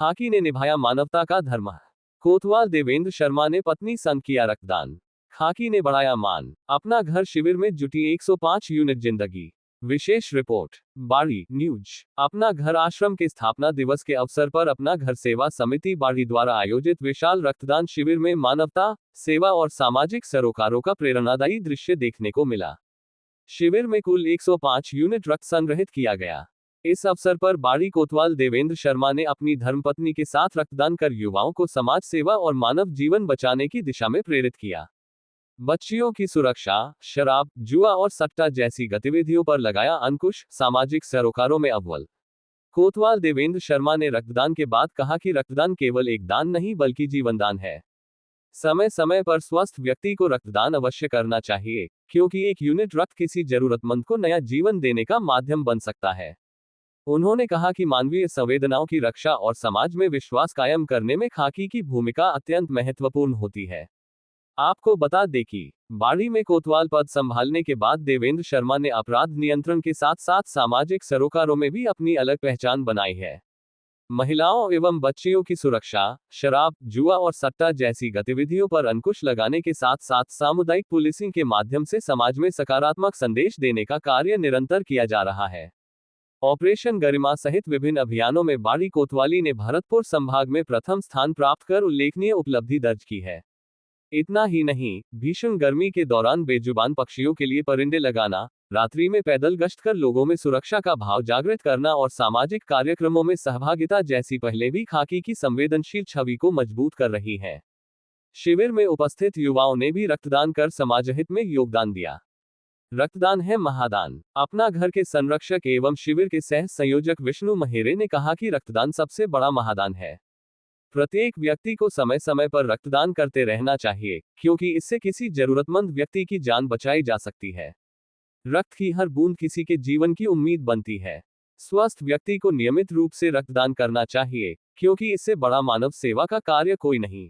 खाकी ने निभाया मानवता का धर्म। कोतवाल देवेंद्र शर्मा ने पत्नी संग किया रक्तदान। खाकी ने बढ़ाया मान। अपना घर शिविर में जुटी 105 यूनिट जिंदगी। विशेष रिपोर्ट बाड़ी न्यूज। अपना घर आश्रम के स्थापना दिवस के अवसर पर अपना घर सेवा समिति बाड़ी द्वारा आयोजित विशाल रक्तदान शिविर में मानवता, सेवा और सामाजिक सरोकारों का प्रेरणादायी दृश्य देखने को मिला। शिविर में कुल 105 यूनिट रक्त संग्रहित किया गया। इस अवसर पर बाड़ी कोतवाल देवेंद्र शर्मा ने अपनी धर्मपत्नी के साथ रक्तदान कर युवाओं को समाज सेवा और मानव जीवन बचाने की दिशा में प्रेरित किया। बच्चियों की सुरक्षा, शराब, जुआ और सट्टा जैसी गतिविधियों पर लगाया अंकुश, सामाजिक सरोकारों में अव्वल। कोतवाल देवेंद्र शर्मा ने रक्तदान के बाद कहा कि रक्तदान केवल एक दान नहीं बल्कि जीवनदान है। समय समय पर स्वस्थ व्यक्ति को रक्तदान अवश्य करना चाहिए, क्योंकि एक यूनिट रक्त किसी जरूरतमंद को नया जीवन देने का माध्यम बन सकता है। उन्होंने कहा कि मानवीय संवेदनाओं की रक्षा और समाज में विश्वास कायम करने में खाकी की भूमिका अत्यंत महत्वपूर्ण होती है। आपको बता दें कि बाड़ी में कोतवाल पद संभालने के बाद देवेंद्र शर्मा ने अपराध नियंत्रण के साथ साथ सामाजिक सरोकारों में भी अपनी अलग पहचान बनाई है। महिलाओं एवं बच्चियों की सुरक्षा, शराब, जुआ और सट्टा जैसी गतिविधियों पर अंकुश लगाने के साथ साथ सामुदायिक पुलिसिंग के माध्यम से समाज में सकारात्मक संदेश देने का कार्य निरंतर किया जा रहा है। ऑपरेशन गरिमा सहित विभिन्न अभियानों में बाड़ी कोतवाली ने भरतपुर संभाग में प्रथम स्थान प्राप्त कर उल्लेखनीय उपलब्धि दर्ज की है। इतना ही नहीं, भीषण गर्मी के दौरान बेजुबान पक्षियों के लिए परिंदे लगाना, रात्रि में पैदल गश्त कर लोगों में सुरक्षा का भाव जागृत करना और सामाजिक कार्यक्रमों में सहभागिता जैसी पहले भी खाकी की संवेदनशील छवि को मजबूत कर रही है। शिविर में उपस्थित युवाओं ने भी रक्तदान कर समाजहित में योगदान दिया। रक्तदान है महादान। अपना घर के संरक्षक एवं शिविर के सह संयोजक विष्णु महेरे ने कहा कि रक्तदान सबसे बड़ा महादान है। प्रत्येक व्यक्ति को समय समय पर रक्तदान करते रहना चाहिए, क्योंकि इससे किसी जरूरतमंद व्यक्ति की जान बचाई जा सकती है। रक्त की हर बूंद किसी के जीवन की उम्मीद बनती है। स्वस्थ व्यक्ति को नियमित रूप से रक्तदान करना चाहिए, क्योंकि इससे बड़ा मानव सेवा का कार्य कोई नहीं।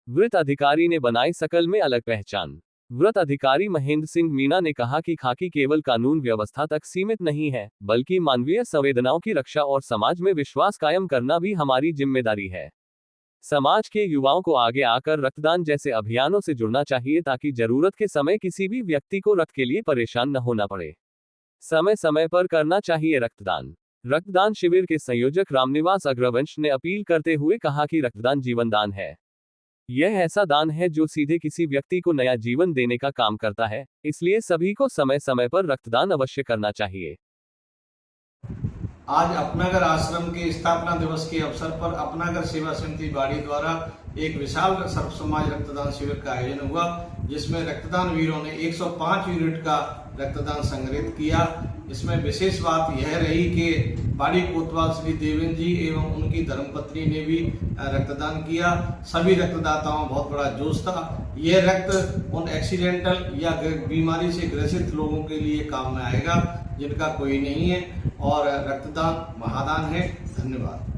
वृत्त अधिकारी ने बनाई सकल में अलग पहचान। वृत्त अधिकारी महेंद्र सिंह मीणा ने कहा कि खाकी केवल कानून व्यवस्था तक सीमित नहीं है, बल्कि मानवीय संवेदनाओं की रक्षा और समाज में विश्वास कायम करना भी हमारी जिम्मेदारी है। समाज के युवाओं को आगे आकर रक्तदान जैसे अभियानों से जुड़ना चाहिए, ताकि जरूरत के समय किसी भी व्यक्ति को रक्त के लिए परेशान न होना पड़े। समय समय पर करना चाहिए रक्तदान। रक्तदान शिविर के संयोजक रामनिवास अग्रवंश ने अपील करते हुए कहा कि रक्तदान जीवनदान है। यह ऐसा दान है जो सीधे किसी व्यक्ति को नया जीवन देने का काम करता है, इसलिए सभी को समय समय पर रक्तदान अवश्य करना चाहिए। आज अपनागर आश्रम के स्थापना दिवस के अवसर पर अपनागर सेवा समिति बाड़ी द्वारा एक विशाल सर्व समाज रक्तदान शिविर का आयोजन हुआ, जिसमें रक्तदान वीरों ने 105 यूनिट का रक्तदान संग्रहित किया। इसमें विशेष बात यह रही कि बाड़ी कोतवाल श्री देवेंद्र जी एवं उनकी धर्मपत्नी ने भी रक्तदान किया। सभी रक्तदाताओं में बहुत बड़ा जोश था। यह रक्त उन एक्सीडेंटल या बीमारी से ग्रसित लोगों के लिए काम में आएगा जिनका कोई नहीं है, और रक्तदान महादान है। धन्यवाद।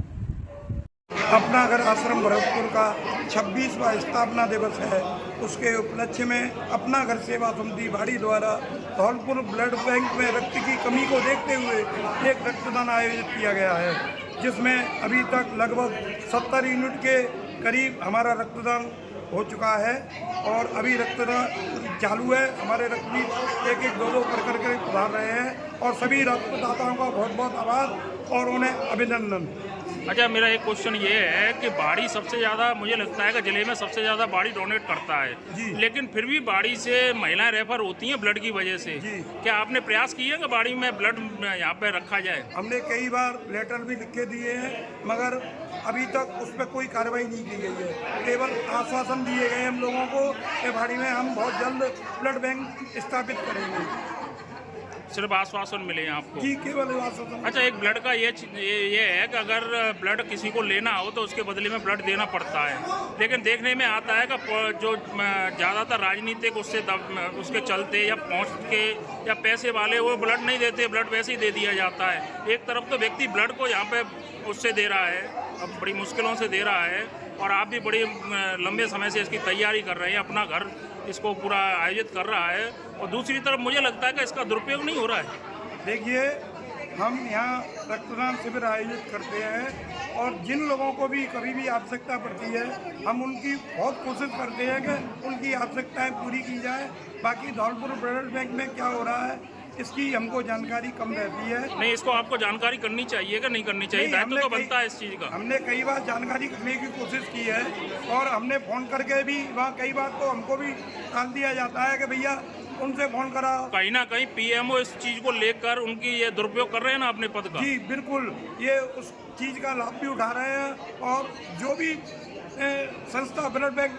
अपनागर आश्रम भरतपुर का 26वां स्थापना दिवस है। उसके उपलक्ष्य में अपनागर सेवा समिति बाड़ी द्वारा धौलपुर ब्लड बैंक में रक्त की कमी को देखते हुए एक रक्तदान आयोजित किया गया है, जिसमें अभी तक लगभग 70 यूनिट के करीब हमारा रक्तदान हो चुका है और अभी रक्तदान चालू है। हमारे रक्तदान एक एक दो कर पधार रहे हैं और सभी रक्तदाताओं का बहुत बहुत आभार और उन्हें अभिनंदन। अच्छा, मेरा एक क्वेश्चन ये है कि बाड़ी सबसे ज़्यादा, मुझे लगता है कि जिले में सबसे ज़्यादा बाड़ी डोनेट करता है, लेकिन फिर भी बाड़ी से महिलाएं रेफर होती हैं ब्लड की वजह से। क्या आपने प्रयास किए कि बाड़ी में ब्लड यहाँ पे रखा जाए? हमने कई बार लेटर भी लिख के दिए हैं, मगर अभी तक उस पर कोई कार्रवाई नहीं की गई है। केवल आश्वासन दिए गए हम लोगों को कि बाड़ी में हम बहुत जल्द ब्लड बैंक स्थापित करेंगे। सिर्फ आश्वासन मिले हैं आपको? जी, केवल आश्वासन। अच्छा, एक ब्लड का ये है कि अगर ब्लड किसी को लेना हो तो उसके बदले में ब्लड देना पड़ता है, लेकिन देखने में आता है कि जो ज़्यादातर राजनीतिक उसके चलते या पहुँच के या पैसे वाले वो ब्लड नहीं देते, ब्लड वैसे ही दे दिया जाता है। एक तरफ तो व्यक्ति ब्लड को यहाँ पे उससे दे रहा है, अब बड़ी मुश्किलों से दे रहा है, और आप भी बड़ी लंबे समय से इसकी तैयारी कर रहे हैं, अपना घर इसको पूरा आयोजित कर रहा है, और दूसरी तरफ मुझे लगता है कि इसका दुरुपयोग नहीं हो रहा है। देखिए, हम यहाँ रक्तदान शिविर आयोजित करते हैं और जिन लोगों को भी कभी भी आवश्यकता पड़ती है हम उनकी बहुत कोशिश करते हैं कि उनकी आवश्यकताएं पूरी की जाए। बाकी धौलपुर ब्लड बैंक में क्या हो रहा है इसकी हमको जानकारी कम रहती है। नहीं, इसको आपको जानकारी करनी चाहिए कि नहीं करनी चाहिए? दायित्व तो बनता है इस चीज़ का। हमने कई बार जानकारी करने की कोशिश की है और हमने फ़ोन करके भी वहाँ कई बार तो हमको भी टाल दिया जाता है कि भैया उनसे फ़ोन कराओ। कहीं ना कहीं पीएमओ इस चीज़ को लेकर उनकी ये दुरुपयोग कर रहे हैं ना अपने पद का। जी बिल्कुल, ये उस चीज़ का लाभ भी उठा रहे हैं और जो भी संस्था ब्लड बैंक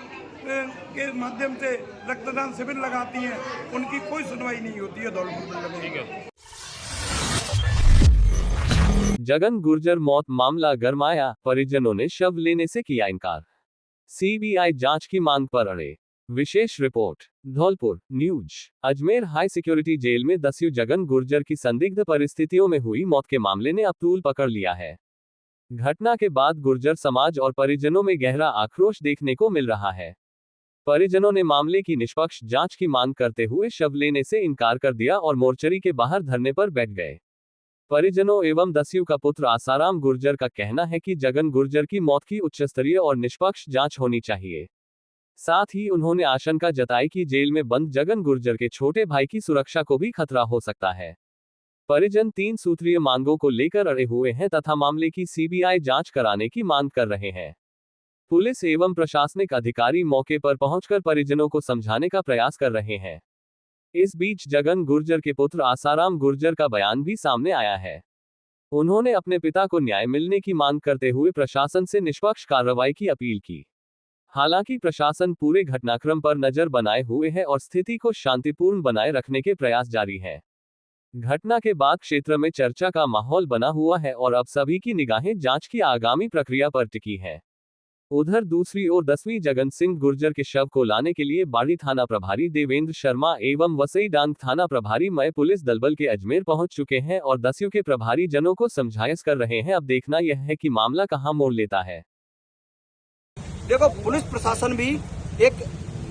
के माध्यम से रक्तदान शिविर लगाती हैं उनकी कोई सुनवाई नहीं होती है धौलपुर ब्लड बैंक। ठीक है। जगन गुर्जर मौत मामला गरमाया, परिजनों ने शव लेने से किया इनकार। सीबीआई जांच की मांग पर अड़े। विशेष report Dholpur news. Ajmer high security jail में 10 जगन गुर्जर की संदिग्ध परिस्थितियों में हुई मौत के मामले ने अब तूल पकड़ लिया है। घटना के बाद गुर्जर समाज और परिजनों में गहरा आक्रोश देखने को मिल रहा है। परिजनों ने मामले की निष्पक्ष जांच की मांग करते हुए शव लेने से इनकार कर दिया और मोर्चरी के बाहर धरने पर बैठ गए। परिजनों एवं दस्यू का पुत्र आसाराम गुर्जर का कहना है कि जगन गुर्जर की मौत की उच्चस्तरीय और निष्पक्ष जांच होनी चाहिए। साथ ही उन्होंने आशंका जताई कि जेल में बंद जगन गुर्जर के छोटे भाई की सुरक्षा को भी खतरा हो सकता है। परिजन 3 सूत्रीय मांगों को लेकर अड़े हुए हैं तथा मामले की सीबीआई जांच कराने की मांग कर रहे हैं। पुलिस एवं प्रशासनिक अधिकारी मौके पर पहुंचकर परिजनों को समझाने का प्रयास कर रहे हैं। इस बीच जगन गुर्जर के पुत्र आसाराम गुर्जर का बयान भी सामने आया है। उन्होंने अपने पिता को न्याय मिलने की मांग करते हुए प्रशासन से निष्पक्ष कार्रवाई की अपील की। हालांकि प्रशासन पूरे घटनाक्रम पर नजर बनाए हुए है और स्थिति को शांतिपूर्ण बनाए रखने के प्रयास जारी है। घटना के बाद क्षेत्र में चर्चा का माहौल बना हुआ है और अब सभी की निगाहें जांच की आगामी प्रक्रिया पर टिकी है। उधर दूसरी ओर 10वीं जगन सिंह गुर्जर के शव को लाने के लिए बाड़ी थाना प्रभारी देवेंद्र शर्मा एवं वसई डांग थाना प्रभारी मय पुलिस दलबल के अजमेर पहुंच चुके हैं और दस्यू के प्रभारी जनों को समझाइश कर रहे हैं। अब देखना यह है कि मामला कहां मोड़ लेता है। देखो, पुलिस प्रशासन भी एक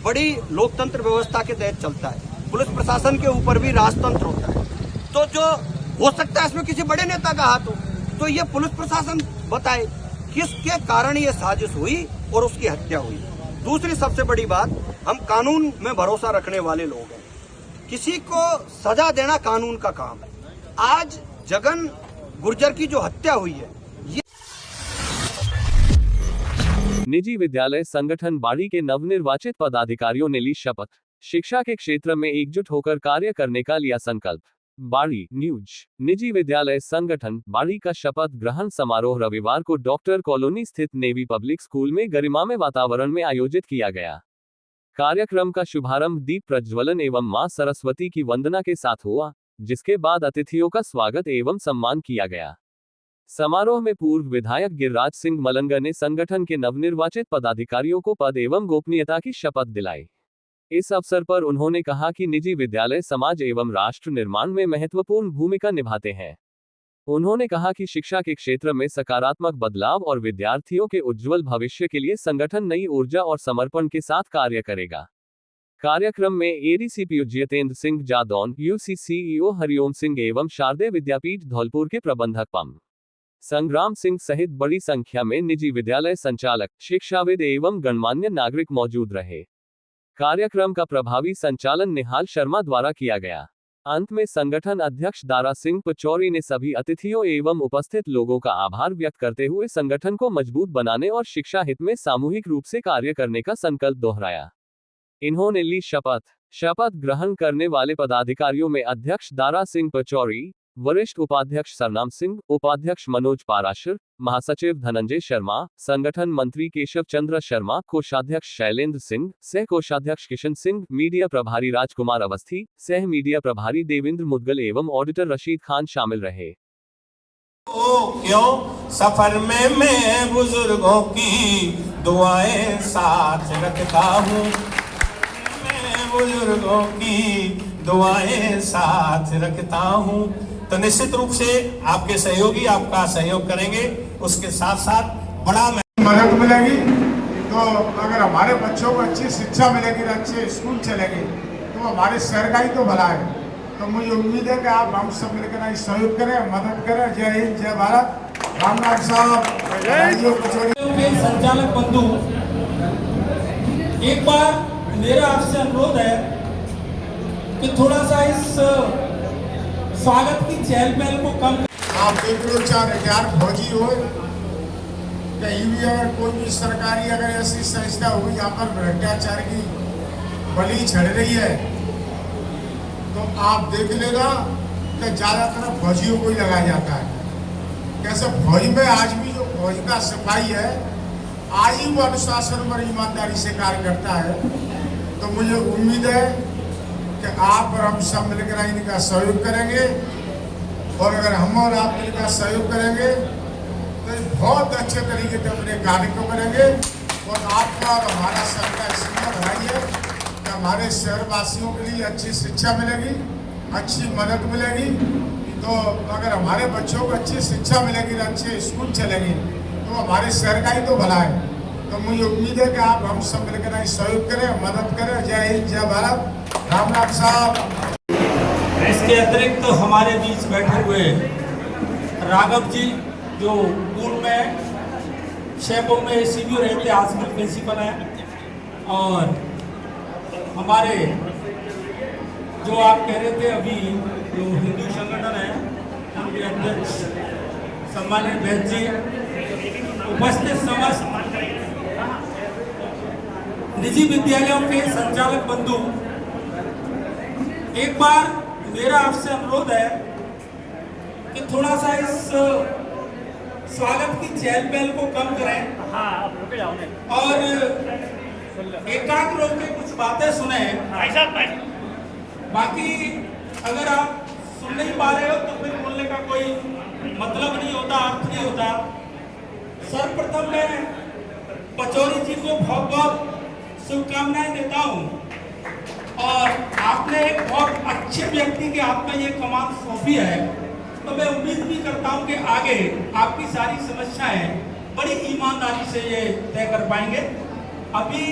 बड़ी लोकतंत्र व्यवस्था के तहत चलता है। पुलिस प्रशासन के ऊपर भी राजतंत्र होता है, तो जो हो सकता है इसमें किसी बड़े नेता का हाथ हो, तो ये पुलिस प्रशासन बताए किसके कारण ये साजिश हुई और उसकी हत्या हुई। दूसरी सबसे बड़ी बात, हम कानून में भरोसा रखने वाले लोग हैं। किसी को सजा देना कानून का काम है। आज जगन गुर्जर की जो हत्या हुई है, निजी विद्यालय संगठन बाड़ी के नवनिर्वाचित पदाधिकारियों ने ली शपथ। शिक्षा के क्षेत्र में एकजुट होकर कार्य करने का लिया संकल्प। बाड़ी न्यूज। निजी विद्यालय संगठन बाड़ी का शपथ ग्रहण समारोह रविवार को डॉक्टर कॉलोनी स्थित नेवी पब्लिक स्कूल में गरिमामय वातावरण में आयोजित किया गया। कार्यक्रम का शुभारंभ दीप प्रज्वलन एवं मां सरस्वती की वंदना के साथ हुआ, जिसके बाद अतिथियों का स्वागत एवं सम्मान किया गया। समारोह में पूर्व विधायक गिरिराज सिंह मलंगा ने संगठन के नवनिर्वाचित पदाधिकारियों को पद एवं गोपनीयता की शपथ दिलाई। इस अवसर पर उन्होंने कहा कि निजी विद्यालय समाज एवं राष्ट्र निर्माण में महत्वपूर्ण भूमिका निभाते हैं। उन्होंने कहा कि शिक्षा के क्षेत्र में सकारात्मक बदलाव और विद्यार्थियों के उज्जवल भविष्य के लिए संगठन नई ऊर्जा और समर्पण के साथ कार्य करेगा। कार्यक्रम में ADCP Jitendra Singh Jadaun, UC CEO Hariom Singh एवं शारदे विद्यापीठ धौलपुर के प्रबंधक पम संग्राम सिंह सहित बड़ी संख्या में निजी विद्यालय संचालक, शिक्षाविद एवं गणमान्य नागरिक मौजूद रहे। कार्यक्रम का प्रभावी संचालन निहाल शर्मा द्वारा किया गया। अंत में संगठन अध्यक्ष दारा सिंह पचौरी ने सभी अतिथियों एवं उपस्थित लोगों का आभार व्यक्त करते हुए संगठन को मजबूत बनाने और शिक्षा हित में सामूहिक रूप से कार्य करने का संकल्प दोहराया। इन्होंने ली शपथ। शपथ ग्रहण करने वाले पदाधिकारियों में अध्यक्ष दारा सिंह पचौरी, वरिष्ठ उपाध्यक्ष सरनाम सिंह, उपाध्यक्ष मनोज पाराशर, महासचिव धनंजय शर्मा, संगठन मंत्री केशव चंद्र शर्मा, कोषाध्यक्ष शैलेंद्र सिंह, सह कोषाध्यक्ष किशन सिंह, मीडिया प्रभारी राजकुमार अवस्थी, सह मीडिया प्रभारी देवेंद्र मुदगल एवं ऑडिटर रशीद खान शामिल रहे। क्यों सफर में मैं बुजुर्गों की दुआएं साथ रखता हूँ, मैं बुजुर्गों की दुआएं साथ रखता हूँ। तो निश्चित रूप से आपके सहयोगी आपका सहयोग करेंगे, उसके साथ साथ बड़ा मदद मिलेगी। तो अगर हमारे बच्चों को अच्छी शिक्षा मिलेगी, अच्छे स्कूल चलेंगे, तो हमारे शहर का ही तो भला है। तो मुझे उम्मीद है कि आप हम सब मिलकर सहयोग करें, मदद करें। जय हिंद, जय भारत। रामनाथ साहब के संचालक बंधु, एक बार मेरा आपसे अनुरोध है कि थोड़ा सा इस स्वागत की चहल पहल को कम। आप देख लो, चाहे रिटायर फौजी हो, कहीं भी अगर कोई भी सरकारी अगर ऐसी संस्था होगी जहाँ पर भ्रष्टाचार की बलि चढ़ रही है, तो आप देख लेना कि ज्यादातर फौजियों को ही लगाया जाता है। कैसे फौज में आज भी जो फौज का सिपाही है, आज ही वो अनुशासन पर ईमानदारी से कार्य करता है। तो मुझे उम्मीद है कि आप और हम सब मिलकर इनका सहयोग करेंगे, और अगर हम और आप मिलकर सहयोग करेंगे तो बहुत अच्छे तरीके से अपने कार्य को करेंगे। और आपका और हमारा सरकार इसमें बढ़ाई है कि हमारे शहरवासियों के लिए अच्छी शिक्षा मिलेगी, अच्छी मदद मिलेगी। तो अगर हमारे बच्चों को अच्छी शिक्षा मिलेगी, अच्छे स्कूल चलेंगे, तो हमारे शहर का ही तो भला है। तो मुझे उम्मीद है कि आप हम सब मिलकर सहयोग करें, मदद करें। जय हिंद, जय भारत। रामनाथ साहब। इसके अतिरिक्त तो हमारे बीच बैठे हुए राघव जी, जो पूर्व में शहरों में सीबीओ रहे थे, आजकल प्रिंसिपल हैं, और हमारे जो आप कह रहे थे अभी जो हिंदू संगठन है उनके अध्यक्ष सम्मानित वैद्य जी, उपस्थित समस्त निजी विद्यालयों के संचालक बंधु, एक बार मेरा आपसे अनुरोध है कि थोड़ा सा इस स्वागत की चहल पहल को कम करें और एकाग्र होकर कुछ बातें सुने। बाकी अगर आप सुन नहीं पा रहे हो तो फिर बोलने का कोई मतलब नहीं होता, अर्थ नहीं होता। सर्वप्रथम मैं पचौरी जी को बहुत बहुत शुभकामनाएं देता हूं, और आपने एक बहुत अच्छे व्यक्ति के हाथ में ये कमान सौंपी है, तो मैं उम्मीद भी करता हूं कि आगे आपकी सारी समस्याएं बड़ी ईमानदारी से ये तय कर पाएंगे। अभी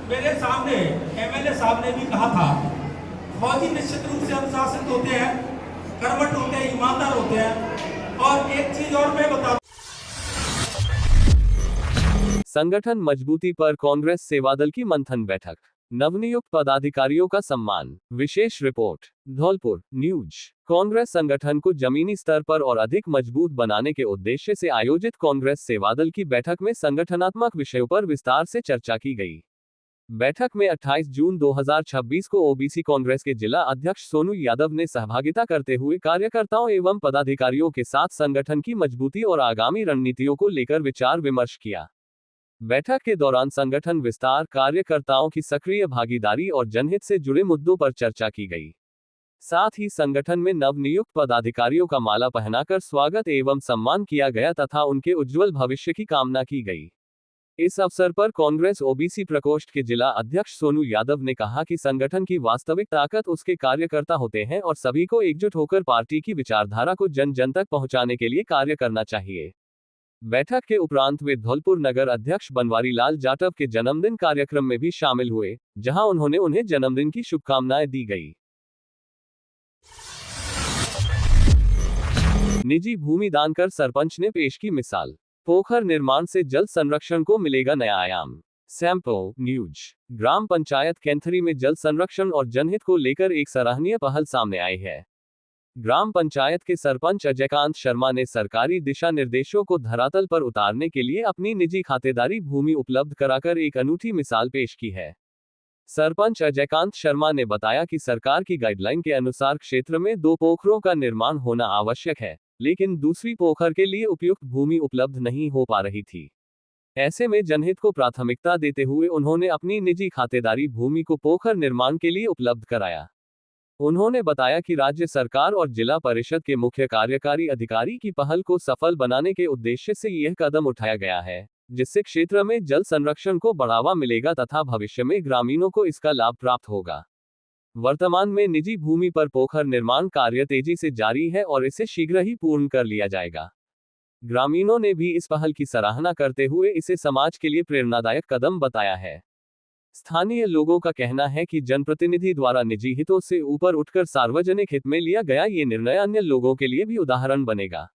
मेरे सामने एमएलए साहब ने भी कहा था, फौजी निश्चित रूप से अनुशासित होते हैं, कर्मठ होते हैं, ईमानदार होते हैं। और एक चीज और मैं बता, संगठन मजबूती पर कांग्रेस सेवादल की मंथन बैठक, नवनियुक्त पदाधिकारियों का सम्मान। विशेष रिपोर्ट धौलपुर न्यूज। कांग्रेस संगठन को जमीनी स्तर पर और अधिक मजबूत बनाने के उद्देश्य से आयोजित कांग्रेस सेवादल की बैठक में संगठनात्मक विषयों पर विस्तार से चर्चा की गई। बैठक में 28 जून 2026 को ओबीसी कांग्रेस के जिला अध्यक्ष सोनू यादव ने सहभागिता करते हुए कार्यकर्ताओं एवं पदाधिकारियों के साथ संगठन की मजबूती और आगामी रणनीतियों को लेकर विचार विमर्श किया। बैठक के दौरान संगठन विस्तार, कार्यकर्ताओं की सक्रिय भागीदारी और जनहित से जुड़े मुद्दों पर चर्चा की गई। साथ ही संगठन में नवनियुक्त पदाधिकारियों का माला पहनाकर स्वागत एवं सम्मान किया गया तथा उनके उज्जवल भविष्य की कामना की गई। इस अवसर पर कांग्रेस ओबीसी प्रकोष्ठ के जिला अध्यक्ष सोनू यादव ने कहा कि संगठन की वास्तविक ताकत उसके कार्यकर्ता होते हैं और सभी को एकजुट होकर पार्टी की विचारधारा को जन जन तक पहुंचाने के लिए कार्य करना चाहिए। बैठक के उपरांत वे धौलपुर नगर अध्यक्ष बनवारी लाल जाटव के जन्मदिन कार्यक्रम में भी शामिल हुए, जहां उन्होंने उन्हें जन्मदिन की शुभकामनाएं दी गई। निजी भूमि दान कर सरपंच ने पेश की मिसाल, पोखर निर्माण से जल संरक्षण को मिलेगा नया आयाम। Sample news. ग्राम पंचायत कैंथरी में जल संरक्षण और जनहित को लेकर एक सराहनीय पहल सामने आई है। ग्राम पंचायत के सरपंच अजयकांत शर्मा ने सरकारी दिशा निर्देशों को धरातल पर उतारने के लिए अपनी निजी खातेदारी भूमि उपलब्ध कराकर एक अनूठी मिसाल पेश की है। सरपंच अजयकांत शर्मा ने बताया कि सरकार की गाइडलाइन के अनुसार क्षेत्र में 2 पोखरों का निर्माण होना आवश्यक है, लेकिन दूसरी पोखर के लिए उपयुक्त भूमि उपलब्ध नहीं हो पा रही थी। ऐसे में जनहित को प्राथमिकता देते हुए उन्होंने अपनी निजी खातेदारी भूमि को पोखर निर्माण के लिए उपलब्ध कराया। उन्होंने बताया कि राज्य सरकार और जिला परिषद के मुख्य कार्यकारी अधिकारी की पहल को सफल बनाने के उद्देश्य से यह कदम उठाया गया है, जिससे क्षेत्र में जल संरक्षण को बढ़ावा मिलेगा तथा भविष्य में ग्रामीणों को इसका लाभ प्राप्त होगा। वर्तमान में निजी भूमि पर पोखर निर्माण कार्य तेजी से जारी है और इसे शीघ्र ही पूर्ण कर लिया जाएगा। ग्रामीणों ने भी इस पहल की सराहना करते हुए इसे समाज के लिए प्रेरणादायक कदम बताया है। स्थानीय लोगों का कहना है कि जनप्रतिनिधि द्वारा निजी हितों से ऊपर उठकर सार्वजनिक हित में लिया गया ये निर्णय अन्य लोगों के लिए भी उदाहरण बनेगा।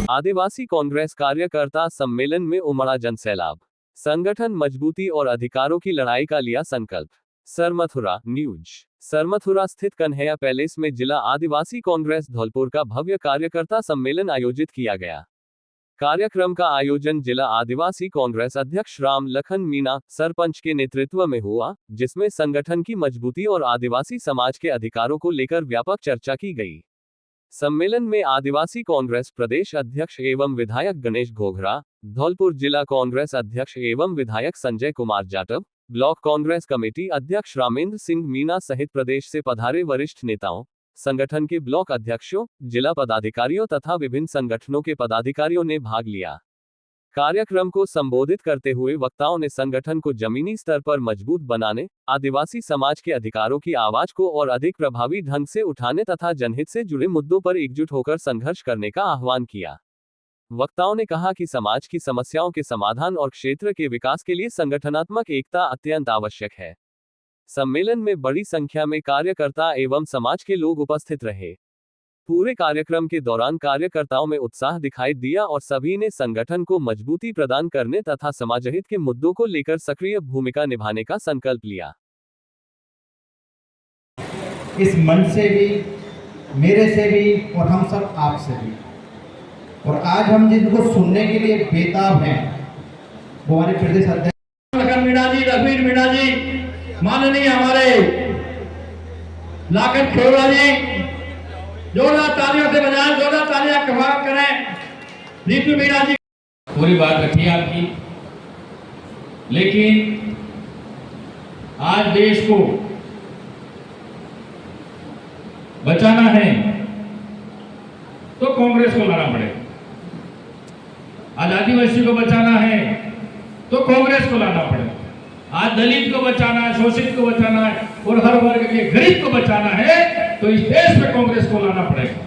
आदिवासी कांग्रेस कार्यकर्ता सम्मेलन में उमड़ा जनसैलाब, संगठन मजबूती और अधिकारों की लड़ाई का लिया संकल्प। सरमथुरा न्यूज। सरमथुरा स्थित कन्हैया पैलेस में जिला आदिवासी कांग्रेस धौलपुर का भव्य कार्यकर्ता सम्मेलन आयोजित किया गया। कार्यक्रम का आयोजन जिला आदिवासी कांग्रेस अध्यक्ष राम लखन मीणा सरपंच के नेतृत्व में हुआ, जिसमें संगठन की मजबूती और आदिवासी समाज के अधिकारों को लेकर व्यापक चर्चा की गई। सम्मेलन में आदिवासी कांग्रेस प्रदेश अध्यक्ष एवं विधायक गणेश घोघरा, धौलपुर जिला कांग्रेस अध्यक्ष एवं विधायक संजय कुमार जाटव, ब्लॉक कांग्रेस कमेटी अध्यक्ष रामेंद्र सिंह मीणा सहित प्रदेश से पधारे वरिष्ठ नेताओं, संगठन के ब्लॉक अध्यक्षों, जिला पदाधिकारियों तथा विभिन्न संगठनों के पदाधिकारियों ने भाग लिया। कार्यक्रम को संबोधित करते हुए वक्ताओं ने संगठन को जमीनी स्तर पर मजबूत बनाने, आदिवासी समाज के अधिकारों की आवाज को और अधिक प्रभावी ढंग से उठाने तथा जनहित से जुड़े मुद्दों पर एकजुट होकर संघर्ष करने का आह्वान किया। वक्ताओं ने कहा कि समाज की समस्याओं के समाधान और क्षेत्र के विकास के लिए संगठनात्मक एकता अत्यंत आवश्यक है। सम्मेलन में बड़ी संख्या में कार्यकर्ता एवं समाज के लोग उपस्थित रहे। पूरे कार्यक्रम के दौरान कार्यकर्ताओं में उत्साह दिखाई दिया और सभी ने संगठन को मजबूती प्रदान करने तथा समाजहित के मुद्दों को लेकर सक्रिय भूमिका निभाने का संकल्प लिया। इस मंच से भी, मेरे से भी और हम सब आपसे भी, और आज हम जिनको सुनने के लिए बेताब हैं वो हमारे प्रदेश अध्यक्ष लखन मीणा जी, रघुवीर मीणा जी, माननीय हमारे लाखन खेवड़ा जी, जोरदार तालियों से बजाएं, जोरदार तालियां करें। रीतू मीणा जी, पूरी बात रखी आपकी, लेकिन आज देश को बचाना है तो कांग्रेस को लाना पड़ेगा। आज आदिवासी को बचाना है तो कांग्रेस को लाना पड़ेगा। आज दलित को बचाना है, शोषित को बचाना है और हर वर्ग के गरीब को बचाना है तो इस देश में कांग्रेस को लाना पड़ेगा।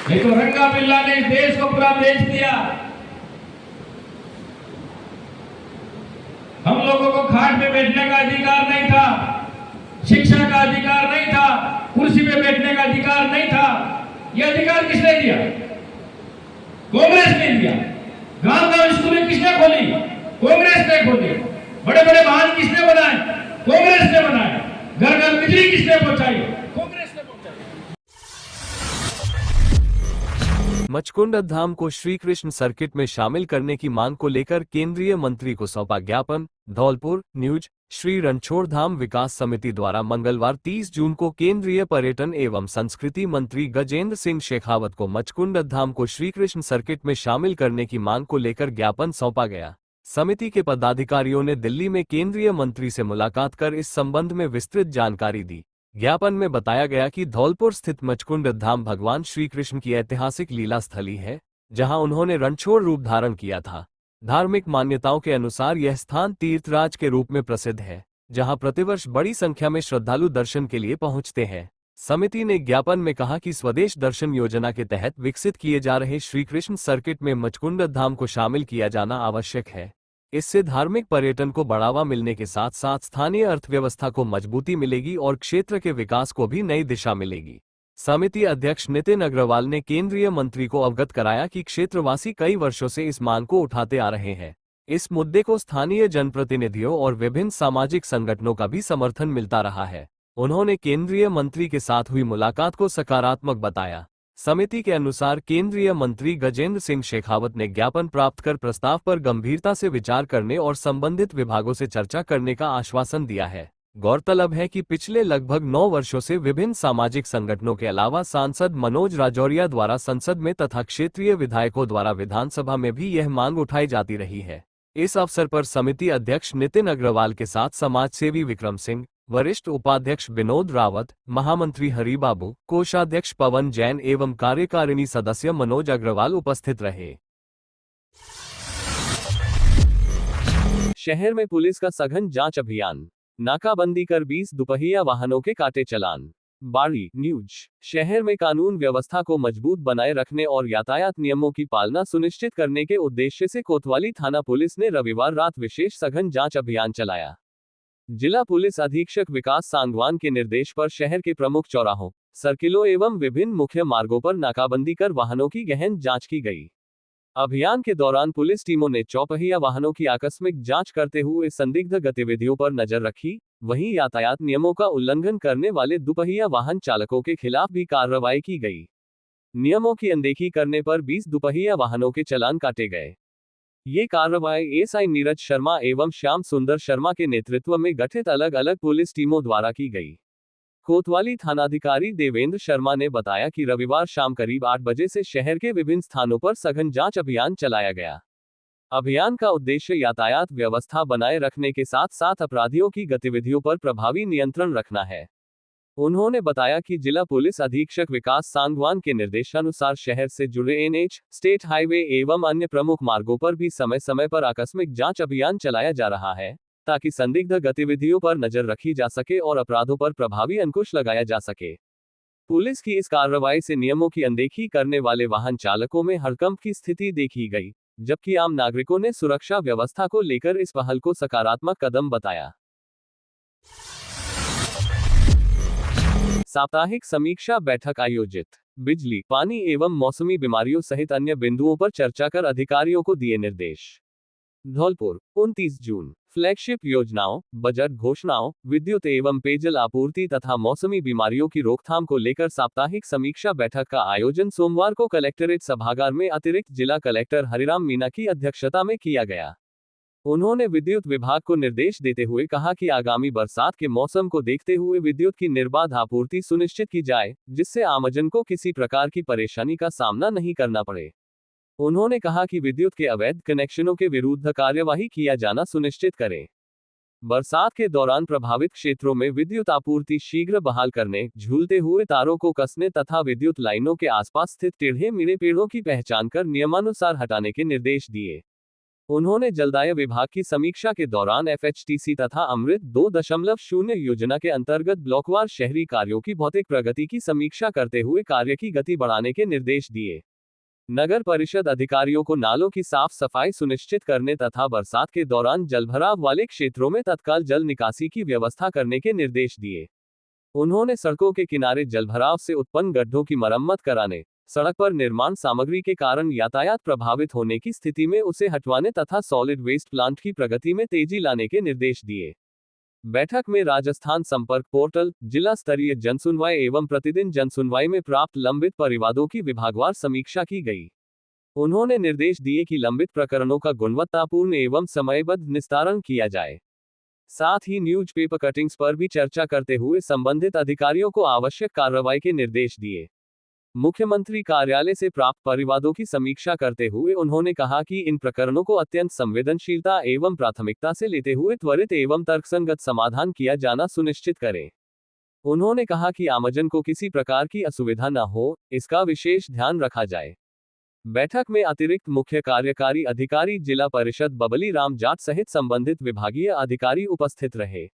नहीं तो रंगा बिल्ला ने इस देश को पूरा बेच दिया। हम लोगों को खाट पे बैठने का अधिकार नहीं था, शिक्षा का अधिकार नहीं था, कुर्सी पे बैठने का अधिकार नहीं था। यह अधिकार किसने दिया? कांग्रेस ने दिया। गांव गांव स्कूलें किसने खोली? कांग्रेस ने खोली। बड़े बड़े वाहन किसने बनाए? कांग्रेस ने बनाए। घर घर बिजली किसने पहुंचाई? कांग्रेस ने पहुंचाई। मचकुंड धाम को श्री कृष्ण सर्किट में शामिल करने की मांग को लेकर केंद्रीय मंत्री को सौंपा ज्ञापन। धौलपुर न्यूज। श्री रणछोड़ धाम विकास समिति द्वारा मंगलवार 30 जून को केंद्रीय पर्यटन एवं संस्कृति मंत्री गजेंद्र सिंह शेखावत को मचकुंड धाम को श्री कृष्ण सर्किट में शामिल करने की मांग को लेकर ज्ञापन सौंपा गया। समिति के पदाधिकारियों ने दिल्ली में केंद्रीय मंत्री से मुलाकात कर इस संबंध में विस्तृत जानकारी दी। ज्ञापन में बताया गया कि धौलपुर स्थित मचकुंड धाम भगवान श्री कृष्ण की ऐतिहासिक लीला स्थली है, जहां उन्होंने रणछोड़ रूप धारण किया था। धार्मिक मान्यताओं के अनुसार यह स्थान तीर्थराज के रूप में प्रसिद्ध है, जहां प्रतिवर्ष बड़ी संख्या में श्रद्धालु दर्शन के लिए पहुंचते हैं। समिति ने ज्ञापन में कहा कि स्वदेश दर्शन योजना के तहत विकसित किए जा रहे श्री कृष्ण सर्किट में मचकुंड धाम को शामिल किया जाना आवश्यक है। इससे धार्मिक पर्यटन को बढ़ावा मिलने के साथ साथ स्थानीय अर्थव्यवस्था को मजबूती मिलेगी और क्षेत्र के विकास को भी नई दिशा मिलेगी। समिति अध्यक्ष नितिन अग्रवाल ने केंद्रीय मंत्री को अवगत कराया कि क्षेत्रवासी कई वर्षों से इस मांग को उठाते आ रहे हैं। इस मुद्दे को स्थानीय जनप्रतिनिधियों और विभिन्न सामाजिक संगठनों का भी समर्थन मिलता रहा है। उन्होंने केंद्रीय मंत्री के साथ हुई मुलाकात को सकारात्मक बताया। समिति के अनुसार केंद्रीय मंत्री गजेंद्र सिंह शेखावत ने ज्ञापन प्राप्त कर प्रस्ताव पर गंभीरता से विचार करने और संबंधित विभागों से चर्चा करने का आश्वासन दिया है। गौरतलब है कि पिछले लगभग 9 वर्षों से विभिन्न सामाजिक संगठनों के अलावा सांसद मनोज राजौरिया द्वारा संसद में तथा क्षेत्रीय विधायकों द्वारा विधानसभा में भी यह मांग उठाई जाती रही है। इस अवसर पर समिति अध्यक्ष नितिन अग्रवाल के साथ समाजसेवी विक्रम सिंह, वरिष्ठ उपाध्यक्ष विनोद रावत, महामंत्री हरिबाबू, कोषाध्यक्ष पवन जैन एवं कार्यकारिणी सदस्य मनोज अग्रवाल उपस्थित रहे। शहर में पुलिस का सघन जांच अभियान, नाकाबंदी कर 20 दुपहिया वाहनों के काटे चालान। बाड़ी न्यूज। शहर में कानून व्यवस्था को मजबूत बनाए रखने और यातायात नियमों की पालना सुनिश्चित करने के उद्देश्य से कोतवाली थाना पुलिस ने रविवार रात विशेष सघन जांच अभियान चलाया। जिला पुलिस अधीक्षक विकास सांगवान के निर्देश पर शहर के प्रमुख चौराहों, सर्किलों एवं विभिन्न मुख्य मार्गों पर नाकाबंदी कर वाहनों की गहन जांच की गई। अभियान के दौरान पुलिस टीमों ने चौपहिया वाहनों की आकस्मिक जांच करते हुए संदिग्ध गतिविधियों पर नजर रखी। वहीं यातायात नियमों का उल्लंघन करने वाले दुपहिया वाहन चालकों के खिलाफ भी कार्रवाई की गई। नियमों की अनदेखी करने पर 20 दुपहिया वाहनों के चालान काटे गए। ये कार्रवाई एएसआई नीरज शर्मा एवं श्याम सुंदर शर्मा के नेतृत्व में गठित अलग अलग पुलिस टीमों द्वारा की गई। कोतवाली थानाधिकारी देवेंद्र शर्मा ने बताया कि रविवार शाम करीब 8 बजे से शहर के विभिन्न स्थानों पर सघन जांच अभियान चलाया गया। अभियान का उद्देश्य यातायात व्यवस्था बनाए रखने के साथ साथ अपराधियों की गतिविधियों पर प्रभावी नियंत्रण रखना है। उन्होंने बताया कि जिला पुलिस अधीक्षक विकास सांगवान के निर्देशानुसार शहर से जुड़े एनएच, स्टेट हाईवे एवं अन्य प्रमुख मार्गों पर भी समय समय पर आकस्मिक जांच अभियान चलाया जा रहा है, ताकि संदिग्ध गतिविधियों पर नजर रखी जा सके और अपराधों पर प्रभावी अंकुश लगाया जा सके। पुलिस की इस कार्रवाई से नियमों की अनदेखी करने वाले वाहन चालकों में हड़कंप की स्थिति देखी गई, जबकि आम नागरिकों ने सुरक्षा व्यवस्था को लेकर इस पहल को सकारात्मक कदम बताया। साप्ताहिक समीक्षा बैठक आयोजित। बिजली, पानी एवं मौसमी बीमारियों सहित अन्य बिंदुओं पर चर्चा कर अधिकारियों को दिए निर्देश। धौलपुर 29 जून। फ्लैगशिप योजनाओं, बजट घोषणाओं, विद्युत एवं पेयजल आपूर्ति तथा मौसमी बीमारियों की रोकथाम को लेकर साप्ताहिक समीक्षा बैठक का आयोजन सोमवार को कलेक्ट्रेट सभागार में अतिरिक्त जिला कलेक्टर हरिराम मीणा की अध्यक्षता में किया गया। उन्होंने विद्युत विभाग को निर्देश देते हुए कहा कि आगामी बरसात के मौसम को देखते हुए विद्युत की निर्बाध आपूर्ति सुनिश्चित की जाए, जिससे आमजन को किसी प्रकार की परेशानी का सामना नहीं करना पड़े। उन्होंने कहा कि विद्युत के अवैध कनेक्शनों के विरुद्ध कार्यवाही किया जाना सुनिश्चित करें। बरसात के दौरान प्रभावित क्षेत्रों में विद्युत आपूर्ति शीघ्र बहाल करने, झूलते हुए तारों को कसने तथा विद्युत लाइनों के आसपास स्थित टेढ़े मेढ़े पेड़ों की पहचान कर नियमानुसार हटाने के निर्देश दिए। उन्होंने जलदाय विभाग की समीक्षा के दौरान एफएचटीसी तथा अमृत 2.0 योजना के अंतर्गत ब्लॉकवार शहरी कार्यों की भौतिक प्रगति की समीक्षा करते हुए कार्य की गति बढ़ाने के निर्देश दिए। नगर परिषद अधिकारियों को नालों की साफ सफाई सुनिश्चित करने तथा बरसात के दौरान जलभराव वाले क्षेत्रों में तत्काल जल निकासी की व्यवस्था करने के निर्देश दिए। उन्होंने सड़कों के किनारे जलभराव से उत्पन्न गड्ढों की मरम्मत कराने, सड़क पर निर्माण सामग्री के कारण यातायात प्रभावित होने की स्थिति में उसे हटवाने तथा सॉलिड वेस्ट प्लांट की प्रगति में तेजी लाने के निर्देश दिए। बैठक में राजस्थान संपर्क पोर्टल, जिला स्तरीय जनसुनवाई एवं प्रतिदिन जनसुनवाई में प्राप्त लंबित परिवादों की विभागवार समीक्षा की गई। उन्होंने निर्देश दिए कि लंबित प्रकरणों का गुणवत्तापूर्ण एवं समयबद्ध निस्तारण किया जाए। साथ ही न्यूज़पेपर कटिंग्स पर भी चर्चा करते हुए संबंधित अधिकारियों को आवश्यक कार्रवाई के निर्देश दिए। मुख्यमंत्री कार्यालय से प्राप्त परिवादों की समीक्षा करते हुए उन्होंने कहा कि इन प्रकरणों को अत्यंत संवेदनशीलता एवं प्राथमिकता से लेते हुए त्वरित एवं तर्कसंगत समाधान किया जाना सुनिश्चित करें। उन्होंने कहा कि आमजन को किसी प्रकार की असुविधा न हो, इसका विशेष ध्यान रखा जाए। बैठक में अतिरिक्त मुख्य कार्यकारी अधिकारी जिला परिषद बबली राम जाट सहित संबंधित विभागीय अधिकारी उपस्थित रहे।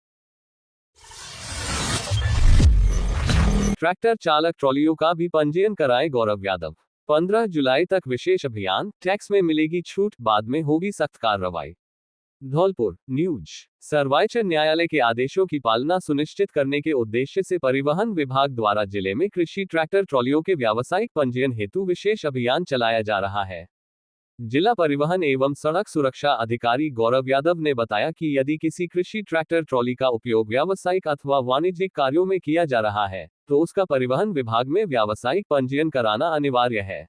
ट्रैक्टर चालक ट्रॉलियों का भी पंजीयन कराएं गौरव यादव। 15 जुलाई तक विशेष अभियान, टैक्स में मिलेगी छूट, बाद में होगी सख्त कार्रवाई। धौलपुर न्यूज। सर्वोच्च न्यायालय के आदेशों की पालना सुनिश्चित करने के उद्देश्य से परिवहन विभाग द्वारा जिले में कृषि ट्रैक्टर ट्रॉलियों के व्यावसायिक पंजीयन हेतु विशेष अभियान चलाया जा रहा है। जिला परिवहन एवं सड़क सुरक्षा अधिकारी गौरव यादव ने बताया कि यदि किसी कृषि ट्रैक्टर ट्रॉली का उपयोग व्यावसायिक अथवा वाणिज्यिक कार्यों में किया जा रहा है, तो उसका परिवहन विभाग में व्यावसायिक पंजीयन कराना अनिवार्य है।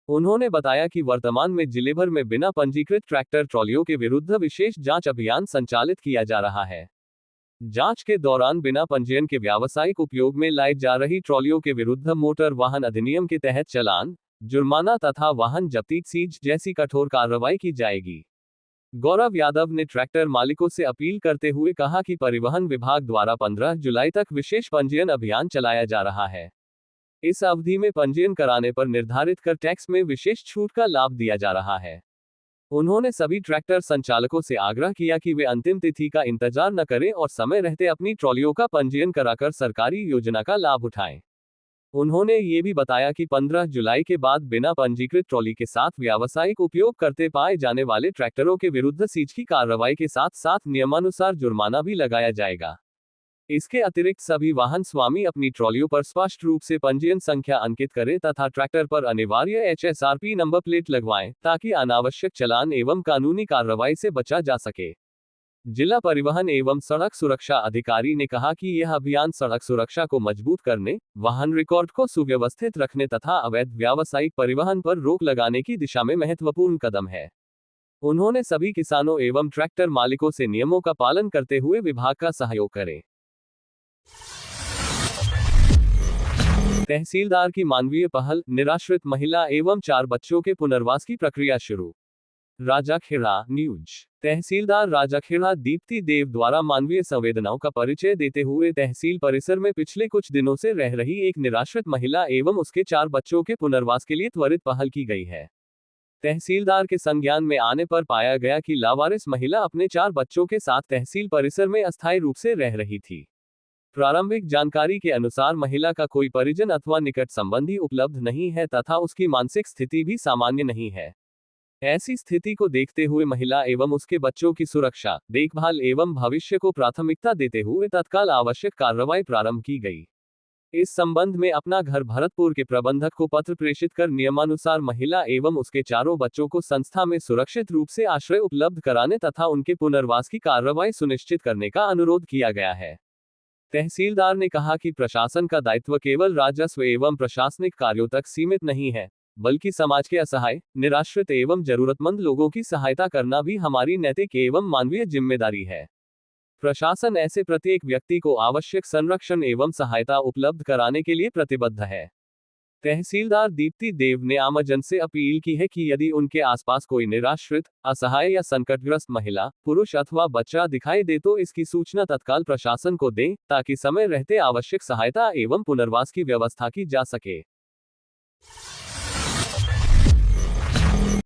उन्होंने बताया कि वर्तमान में जिले भर में बिना पंजीकृत ट्रैक्टर ट्रॉलियों के विरुद्ध विशेष जांच अभियान संचालित किया जा रहा है। जांच के दौरान बिना पंजीयन के व्यावसायिक उपयोग में लाई जा रही ट्रॉलियों के विरुद्ध मोटर वाहन अधिनियम के तहत चालान, जुर्माना तथा वाहन जब्ती सीज जैसी कठोर कार्रवाई की जाएगी। गौरव यादव ने ट्रैक्टर मालिकों से अपील करते हुए कहा कि परिवहन विभाग द्वारा 15 जुलाई तक विशेष पंजीयन अभियान चलाया जा रहा है। इस अवधि में पंजीयन कराने पर निर्धारित कर टैक्स में विशेष छूट का लाभ दिया जा रहा है। उन्होंने सभी ट्रैक्टर संचालकों से आग्रह किया कि वे अंतिम तिथि का इंतजार न करें और समय रहते अपनी ट्रॉलियों का पंजीयन कराकर सरकारी योजना का लाभ उठाएं। उन्होंने ये भी बताया कि 15 जुलाई के बाद बिना पंजीकृत ट्रॉली के साथ व्यावसायिक उपयोग करते पाए जाने वाले ट्रैक्टरों के विरुद्ध सीज की कार्रवाई के साथ साथ नियमानुसार जुर्माना भी लगाया जाएगा। इसके अतिरिक्त सभी वाहन स्वामी अपनी ट्रॉलियों पर स्पष्ट रूप से पंजीयन संख्या अंकित करें तथा ट्रैक्टर पर अनिवार्य HSRP नंबर प्लेट लगवाएं ताकि अनावश्यक चालान एवं कानूनी कार्रवाई से बचा जा सके। जिला परिवहन एवं सड़क सुरक्षा अधिकारी ने कहा कि यह अभियान सड़क सुरक्षा को मजबूत करने, वाहन रिकॉर्ड को सुव्यवस्थित रखने तथा अवैध व्यावसायिक परिवहन पर रोक लगाने की दिशा में महत्वपूर्ण कदम है। उन्होंने सभी किसानों एवं ट्रैक्टर मालिकों से नियमों का पालन करते हुए विभाग का सहयोग करें। तहसीलदार की मानवीय पहल, निराश्रित महिला एवं 4 बच्चों के पुनर्वास की प्रक्रिया शुरू। राजाखेड़ा न्यूज। तहसीलदार राजाखेड़ा दीप्ति देव द्वारा मानवीय संवेदनाओं का परिचय देते हुए तहसील परिसर में पिछले कुछ दिनों से रह रही एक निराश्रित महिला एवं उसके 4 बच्चों के पुनर्वास के लिए त्वरित पहल की गई है। तहसीलदार के संज्ञान में आने पर पाया गया कि लावारिस महिला अपने 4 बच्चों के साथ तहसील परिसर में अस्थायी रूप से रह रही थी। प्रारंभिक जानकारी के अनुसार महिला का कोई परिजन अथवा निकट संबंधी उपलब्ध नहीं है तथा उसकी मानसिक स्थिति भी सामान्य नहीं है। ऐसी स्थिति को देखते हुए महिला एवं उसके बच्चों की सुरक्षा, देखभाल एवं भविष्य को प्राथमिकता देते हुए तत्काल आवश्यक कार्रवाई प्रारंभ की गई। इस संबंध में अपना घर भरतपुर के प्रबंधक को पत्र प्रेषित कर नियमानुसार महिला एवं उसके 4 बच्चों को संस्था में सुरक्षित रूप से आश्रय उपलब्ध कराने तथा उनके पुनर्वास की कार्रवाई सुनिश्चित करने का अनुरोध किया गया है। तहसीलदार ने कहा कि प्रशासन का दायित्व केवल राजस्व एवं प्रशासनिक कार्यों तक सीमित नहीं है, बल्कि समाज के असहाय, निराश्रित एवं जरूरतमंद लोगों की सहायता करना भी हमारी नैतिक एवं मानवीय जिम्मेदारी है। प्रशासन ऐसे प्रत्येक व्यक्ति को आवश्यक संरक्षण एवं सहायता उपलब्ध कराने के लिए प्रतिबद्ध है। तहसीलदार दीप्ति देव ने आमजन से अपील की है कि यदि उनके आसपास कोई निराश्रित, असहाय या संकटग्रस्त महिला, पुरुष अथवा बच्चा दिखाई दे तो इसकी सूचना तत्काल प्रशासन को दें ताकि समय रहते आवश्यक सहायता एवं पुनर्वास की व्यवस्था की जा सके।